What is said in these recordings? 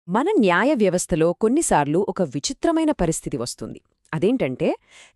మన న్యాయ వ్యవస్థలో కొన్నిసార్లు ఒక విచిత్రమైన పరిస్థితి వస్తుంది. అదేంటంటే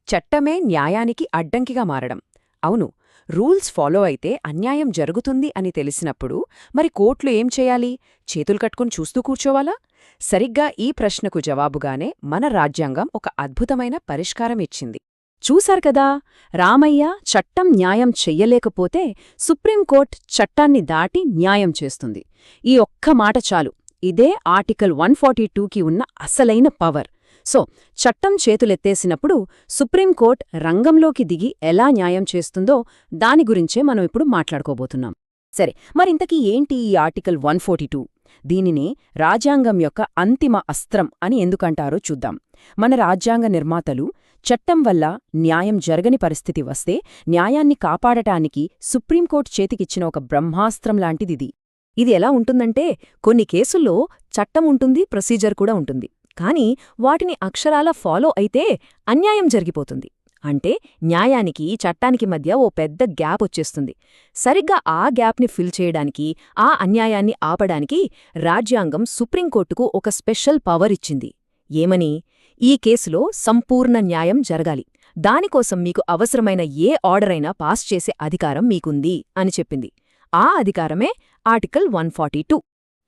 చట్టమే న్యాయానికి అడ్డంకిగా మారడం. అవును, రూల్స్ ఫాలో అయితే అన్యాయం జరుగుతుంది అని తెలిసినప్పుడు మరి కోర్టులు ఏం చేయాలి? చేతులు కట్టుకుని చూస్తూ కూర్చోవాలా? సరిగ్గా ఈ ప్రశ్నకు జవాబుగానే మన రాజ్యాంగం ఒక అద్భుతమైన పరిష్కారం ఇచ్చింది. చూశారు కదా, రామయ్య చట్టం న్యాయం చెయ్యలేకపోతే సుప్రీంకోర్టు చట్టాన్ని దాటి న్యాయం చేస్తుంది. ఈ ఒక్క మాట చాలు. ఇదే ఆర్టికల్ 142కి ఉన్న అసలైన పవర్. సో చట్టం చేతులెత్తేసినప్పుడు సుప్రీంకోర్టు రంగంలోకి దిగి ఎలా న్యాయం చేస్తుందో దాని గురించే మనం ఇప్పుడు మాట్లాడుకోబోతున్నాం. సరే, మరింతకీ ఏంటి ఈ ఆర్టికల్ 142? దీనిని రాజ్యాంగం యొక్క అంతిమ అస్త్రం అని ఎందుకంటారో చూద్దాం. మన రాజ్యాంగ నిర్మాతలు చట్టం వల్ల న్యాయం జరగని పరిస్థితి వస్తే న్యాయాన్ని కాపాడటానికి సుప్రీంకోర్టు చేతికిచ్చిన ఒక బ్రహ్మాస్త్రం లాంటిదిది. ఇది ఎలా ఉంటుందంటే, కొన్ని కేసుల్లో చట్టం ఉంటుంది, ప్రొసీజర్ కూడా ఉంటుంది. కానీ వాటిని అక్షరాల ఫాలో అయితే అన్యాయం జరిగిపోతుంది. అంటే న్యాయానికి చట్టానికి మధ్య ఓ పెద్ద గ్యాప్ వచ్చేస్తుంది. సరిగ్గా ఆ గ్యాప్ని ఫిల్ చేయడానికి, ఆ అన్యాయాన్ని ఆపడానికి రాజ్యాంగం సుప్రీంకోర్టుకు ఒక స్పెషల్ పవర్ ఇచ్చింది. ఏమని? ఈ కేసులో సంపూర్ణ న్యాయం జరగాలి, దానికోసం మీకు అవసరమైన ఏ ఆర్డర్ అయినా పాస్ చేసే అధికారం మీకుంది అని చెప్పింది. ఆ అధికారమే ఆర్టికల్ 142.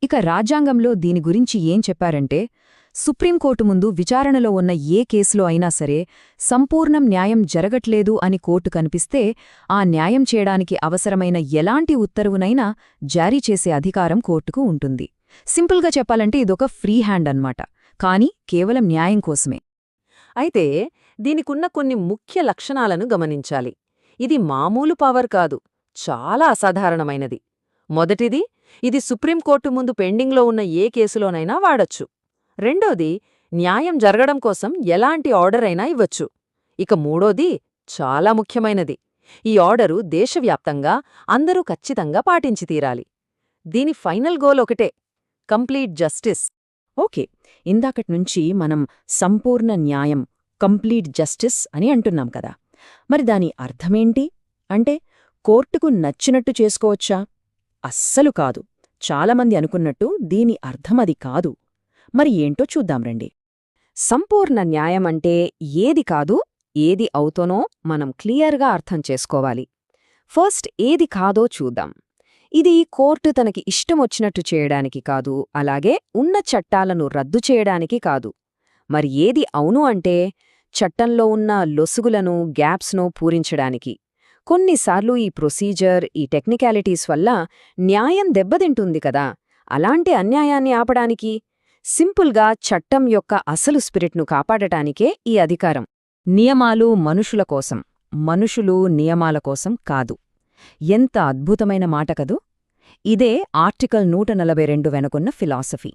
ఇక రాజ్యాంగంలో దీని గురించి ఏం చెప్పారంటే, సుప్రీంకోర్టు ముందు విచారణలో ఉన్న ఏ కేసులో అయినా సరే సంపూర్ణం న్యాయం జరగట్లేదు అని కోర్టు కనిపిస్తే ఆ న్యాయం చేయడానికి అవసరమైన ఎలాంటి ఉత్తర్వునైనా జారీ చేసే అధికారం కోర్టుకు ఉంటుంది. సింపుల్గా చెప్పాలంటే ఇదొక ఫ్రీ హ్యాండ్ అన్నమాట, కానీ కేవలం న్యాయం కోసమే. అయితే దీనికున్న కొన్ని ముఖ్య లక్షణాలను గమనించాలి. ఇది మామూలు పవర్ కాదు, చాలా అసాధారణమైనది. మొదటిది, ఇది సుప్రీంకోర్టు ముందు పెండింగ్లో ఉన్న ఏ కేసులోనైనా వాడొచ్చు. రెండోది, న్యాయం జరగడం కోసం ఎలాంటి ఆర్డర్ అయినా ఇవ్వచ్చు. ఇక మూడోది చాలా ముఖ్యమైనది, ఈ ఆర్డరు దేశవ్యాప్తంగా అందరూ ఖచ్చితంగా పాటించి తీరాలి. దీని ఫైనల్ గోల్ ఒకటే, కంప్లీట్ జస్టిస్. ఓకే, ఇందాకట్నుంచి మనం సంపూర్ణ న్యాయం, కంప్లీట్ జస్టిస్ అని అంటున్నాం కదా. మరి దాని అర్థమేంటి? అంటే కోర్టుకు నచ్చినట్టు చేసుకోవచ్చా? అస్సలు కాదు. చాలామంది అనుకున్నట్టు దీని అర్థమది కాదు. మరి ఏంటో చూద్దాం రండి. సంపూర్ణ న్యాయం అంటే ఏది కాదు, ఏది అవుతోనో మనం క్లియర్గా అర్థం చేసుకోవాలి. ఫస్ట్ ఏది కాదో చూద్దాం. ఇది కోర్టు తనకి ఇష్టమొచ్చినట్టు చేయడానికి కాదు, అలాగే ఉన్న చట్టాలను రద్దు చేయడానికి కాదు. మరి ఏది అవును అంటే చట్టంలో ఉన్న లొసుగులను, గ్యాప్స్ను పూరించడానికి. కొన్నిసార్లు ఈ ప్రొసీజర్, ఈ టెక్నికాలిటీస్ వల్ల న్యాయం దెబ్బతింటుంది కదా, అలాంటి అన్యాయాన్ని ఆపడానికి, సింపుల్గా చట్టం యొక్క అసలు స్పిరిట్ను కాపాడటానికే ఈ అధికారం. నియమాలు మనుషుల కోసం, మనుషులు నియమాల కోసం కాదు. ఎంత అద్భుతమైన మాట కదూ! ఇదే ఆర్టికల్ 142 వెనుకున్న ఫిలాసఫీ.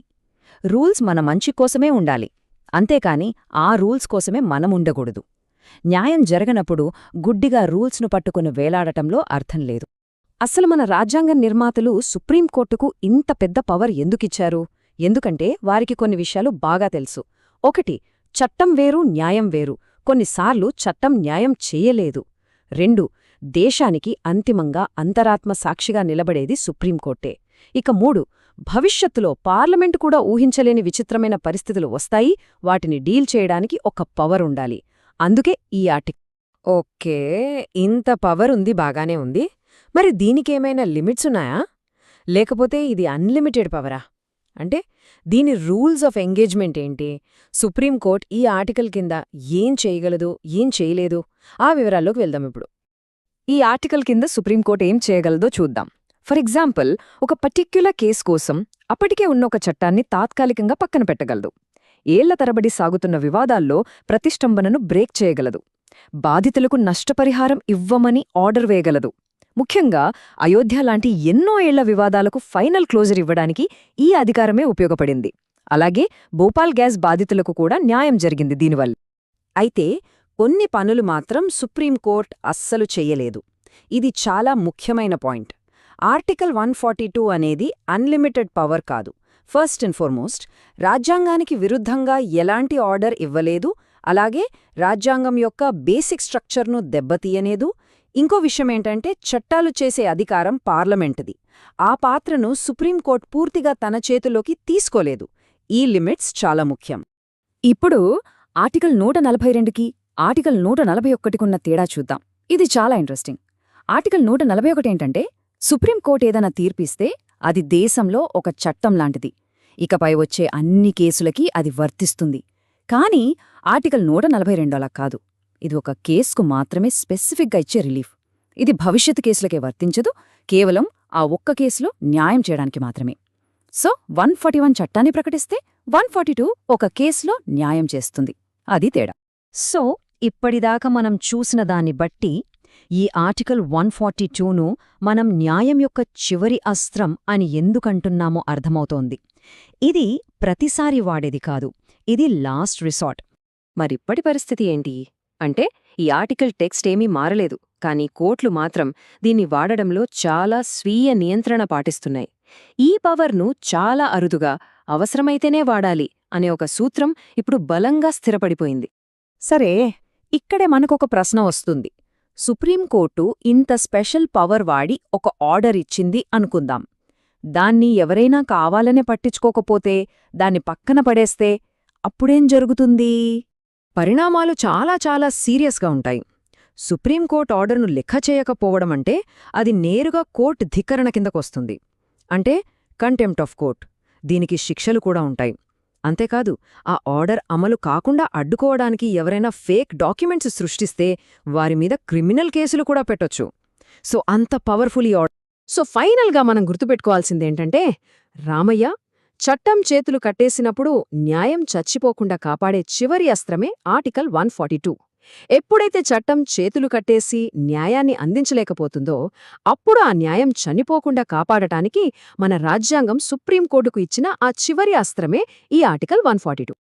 రూల్స్ మన మంచి కోసమే ఉండాలి, అంతేకాని ఆ రూల్స్ కోసమే మనముండకూడదు. న్యాయం జరగనప్పుడు గుడ్డిగా రూల్స్ను పట్టుకుని వేలాడటంలో అర్థం లేదు. అసలు మన రాజ్యాంగ నిర్మాతలు సుప్రీంకోర్టుకు ఇంత పెద్ద పవర్ ఎందుకిచ్చారు? ఎందుకంటే వారికి కొన్ని విషయాలు బాగా తెలుసు. ఒకటి, చట్టం వేరు, న్యాయం వేరు. కొన్నిసార్లు చట్టం న్యాయం చెయ్యలేదు. 2, దేశానికి అంతిమంగా అంతరాత్మ సాక్షిగా నిలబడేది సుప్రీంకోర్టే. ఇక 3, భవిష్యత్తులో పార్లమెంటు కూడా ఊహించలేని విచిత్రమైన పరిస్థితులు వస్తాయి, వాటిని డీల్ చేయడానికి ఒక పవర్ ఉండాలి. అందుకే ఈ ఆర్టికల్. ఓకే, ఇంత పవర్ ఉంది, బాగానే ఉంది. మరి దీనికేమైనా లిమిట్స్ ఉన్నాయా? లేకపోతే ఇది అన్లిమిటెడ్ పవరా? అంటే దీని రూల్స్ ఆఫ్ ఎంగేజ్మెంట్ ఏంటి? సుప్రీంకోర్టు ఈ ఆర్టికల్ కింద ఏం చేయగలదు, ఏం చేయలేదు? ఆ వివరాల్లోకి వెళ్దాం ఇప్పుడు. ఈ ఆర్టికల్ కింద సుప్రీంకోర్టు ఏం చేయగలదో చూద్దాం. ఫర్ ఎగ్జాంపుల్, ఒక పర్టిక్యులర్ కేసు కోసం అప్పటికే ఉన్న ఒక చట్టాన్ని తాత్కాలికంగా పక్కన పెట్టగలదు. ఏళ్ల తరబడి సాగుతున్న వివాదాల్లో ప్రతిష్టంభనను బ్రేక్ చేయగలదు. బాధితులకు నష్టపరిహారం ఇవ్వమని ఆర్డర్ వేయగలదు. ముఖ్యంగా అయోధ్య లాంటి ఎన్నో ఏళ్ల వివాదాలకు ఫైనల్ క్లోజర్ ఇవ్వడానికి ఈ అధికారమే ఉపయోగపడింది. అలాగే భోపాల్ గ్యాస్ బాధితులకు కూడా న్యాయం జరిగింది దీనివల్ల. అయితే కొన్ని పనులు మాత్రం సుప్రీంకోర్టు అస్సలు చెయ్యలేదు. ఇది చాలా ముఖ్యమైన పాయింట్. ఆర్టికల్ 142 అనేది అన్లిమిటెడ్ పవర్ కాదు. ఫస్ట్ అండ్ ఫార్మోస్ట్, రాజ్యాంగానికి విరుద్ధంగా ఎలాంటి ఆర్డర్ ఇవ్వలేదు, అలాగే రాజ్యాంగం యొక్క బేసిక్ స్ట్రక్చర్ను దెబ్బతీయలేదు. ఇంకో విషయమేంటంటే చట్టాలు చేసే అధికారం పార్లమెంటుది. ఆ పాత్రను సుప్రీంకోర్టు పూర్తిగా తన చేతుల్లోకి తీసుకోలేదు. ఈ లిమిట్స్ చాలా ముఖ్యం. ఇప్పుడు ఆర్టికల్ 142కి ఆర్టికల్ 141కున్న తేడా చూద్దాం. ఇది చాలా ఇంట్రెస్టింగ్. ఆర్టికల్ 141 ఏంటంటే సుప్రీంకోర్టు ఏదైనా తీర్పిస్తే అది దేశంలో ఒక చట్టం లాంటిది. ఇకపై వచ్చే అన్ని కేసులకి అది వర్తిస్తుంది. కానీ ఆర్టికల్ 142 అలా కాదు. ఇది ఒక కేసుకు మాత్రమే స్పెసిఫిక్గా ఇచ్చే రిలీఫ్. ఇది భవిష్యత్తు కేసులకే వర్తించదు, కేవలం ఆ ఒక్క కేసులో న్యాయం చేయడానికి మాత్రమే. సో 141 చట్టాన్ని ప్రకటిస్తే 142 ఒక కేసులో న్యాయం చేస్తుంది. అది తేడా. సో ఇప్పటిదాకా మనం చూసిన దాన్ని బట్టి ఈ ఆర్టికల్ 142ను మనం న్యాయం యొక్క చివరి అస్త్రం అని ఎందుకంటున్నామో అర్థమవుతోంది. ఇది ప్రతిసారి వాడేది కాదు, ఇది లాస్ట్ రిసార్ట్. మరిప్పటి పరిస్థితి ఏంటి అంటే, ఈ ఆర్టికల్ టెక్స్ట్ ఏమీ మారలేదు, కానీ కోర్టులు మాత్రం దీన్ని వాడడంలో చాలా స్వీయ నియంత్రణ పాటిస్తున్నాయి. ఈ పవర్ను చాలా అరుదుగా అవసరమైతేనే వాడాలి అనే ఒక సూత్రం ఇప్పుడు బలంగా స్థిరపడిపోయింది. సరే, ఇక్కడే మనకొక ప్రశ్న వస్తుంది. సుప్రీంకోర్టు ఇంత స్పెషల్ పవర్ వాడి ఒక ఆర్డర్ ఇచ్చింది అనుకుందాం. దాన్ని ఎవరైనా కావాలనే పట్టించుకోకపోతే, దాన్ని పక్కన పడేస్తే అప్పుడేం జరుగుతుంది? పరిణామాలు చాలా చాలా సీరియస్గా ఉంటాయి. సుప్రీంకోర్టు ఆర్డర్ను లెక్క చేయకపోవడమంటే అది నేరుగా కోర్టు ధిక్కరణ కిందకొస్తుంది. అంటే కంటెంప్ట్ ఆఫ్ కోర్ట్. దీనికి శిక్షలు కూడా ఉంటాయి. అంతేకాదు, ఆ ఆర్డర్ అమలు కాకుండా అడ్డుకోవడానికి ఎవరైనా ఫేక్ డాక్యుమెంట్స్ సృష్టిస్తే వారిమీద క్రిమినల్ కేసులు కూడా పెట్టొచ్చు. సో అంత పవర్ఫుల్ ఈ ఆర్డర్. సో ఫైనల్గా మనం గుర్తుపెట్టుకోవాల్సిందేంటంటే, రామయ్య, చట్టం చేతులు కట్టేసినప్పుడు న్యాయం చచ్చిపోకుండా కాపాడే చివరి అస్త్రమే ఆర్టికల్ 142. ఎప్పుడైతే చట్టం చేతులు కట్టేసి న్యాయాన్ని అందించలేకపోతుందో అప్పుడు ఆ న్యాయం చనిపోకుండా కాపాడటానికి మన రాజ్యాంగం సుప్రీంకోర్టుకు ఇచ్చిన ఆ చివరి అస్త్రమే ఈ ఆర్టికల్ 142.